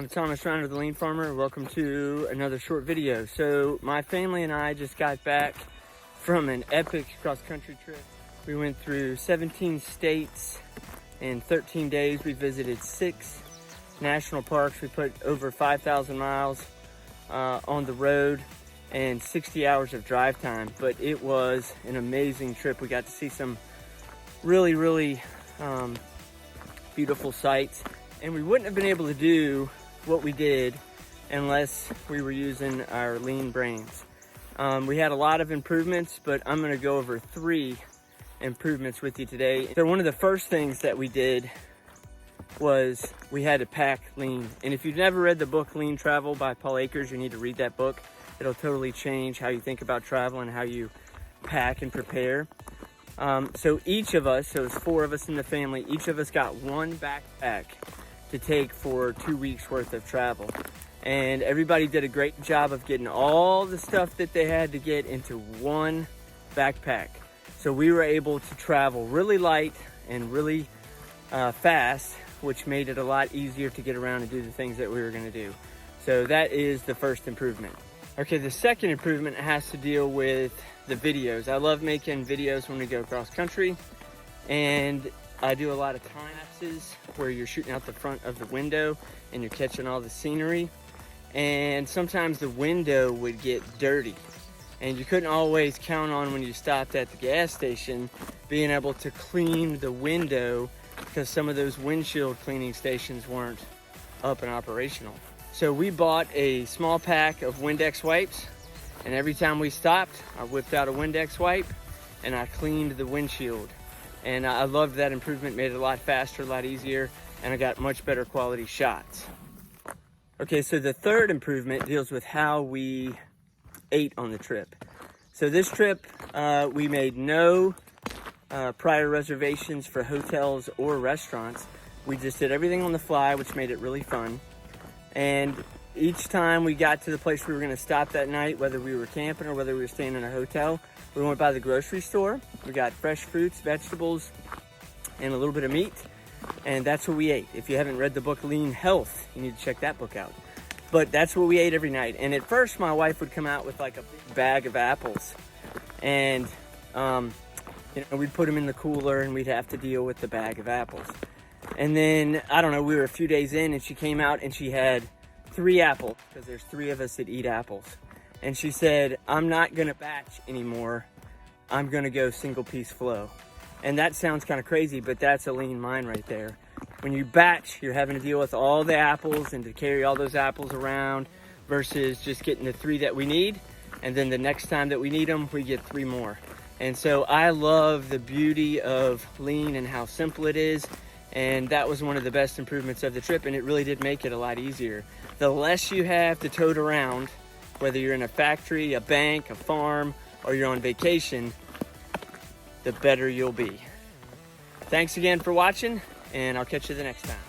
I'm Thomas Reiner, the Lean Farmer. Welcome to another short video. So my family and I just got back from an epic cross-country trip. We went through 17 states in 13 days. We visited 6 national parks. We put over 5,000 miles on the road and 60 hours of drive time. But it was an amazing trip. We got to see some really beautiful sights. And we wouldn't have been able to do what we did unless we were using our lean brains. We had a lot of improvements, but I'm gonna go over 3 improvements with you today. So one of the first things that we did was we had to pack lean. And if you've never read the book Lean Travel by Paul Akers, you need to read that book. It'll totally change how you think about travel and how you pack and prepare. So each of us, so it's 4 of us in the family, each of us got 1 backpack to take for 2 weeks worth of travel. And everybody did a great job of getting all the stuff that they had to get into 1 backpack. So we were able to travel really light and really fast, which made it a lot easier to get around and do the things that we were gonna do. So that is the first improvement. Okay, the second improvement has to deal with the videos. I love making videos when we go cross country, and I do a lot of time lapses where you're shooting out the front of the window and you're catching all the scenery. And sometimes the window would get dirty, and you couldn't always count on when you stopped at the gas station being able to clean the window because some of those windshield cleaning stations weren't up and operational. So we bought a small pack of Windex wipes, and every time we stopped, I whipped out a Windex wipe and I cleaned the windshield. And I loved that improvement, made it a lot faster, a lot easier, and I got much better quality shots. Okay, so the third improvement deals with how we ate on the trip. So this trip, we made no prior reservations for hotels or restaurants. We just did everything on the fly, which made it really fun. And each time we got to the place we were gonna stop that night, whether we were camping or whether we were staying in a hotel, we went by the grocery store. We got fresh fruits, vegetables, and a little bit of meat. And that's what we ate. If you haven't read the book Lean Health, you need to check that book out. But that's what we ate every night. And at first, my wife would come out with like a big bag of apples. And we'd put them in the cooler and we'd have to deal with the bag of apples. And then, I don't know, we were a few days in and she came out and she had 3 apples, because there's 3 of us that eat apples. And she said, I'm not gonna batch anymore. I'm gonna go single piece flow. And that sounds kind of crazy, but that's a lean mind right there. When you batch, you're having to deal with all the apples and to carry all those apples around versus just getting the 3 that we need. And then the next time that we need them, we get 3 more. And so I love the beauty of lean and how simple it is. And that was one of the best improvements of the trip, and it really did make it a lot easier. The less you have to tote around, whether you're in a factory, a bank, a farm, or you're on vacation, the better you'll be. Thanks again for watching, and I'll catch you the next time.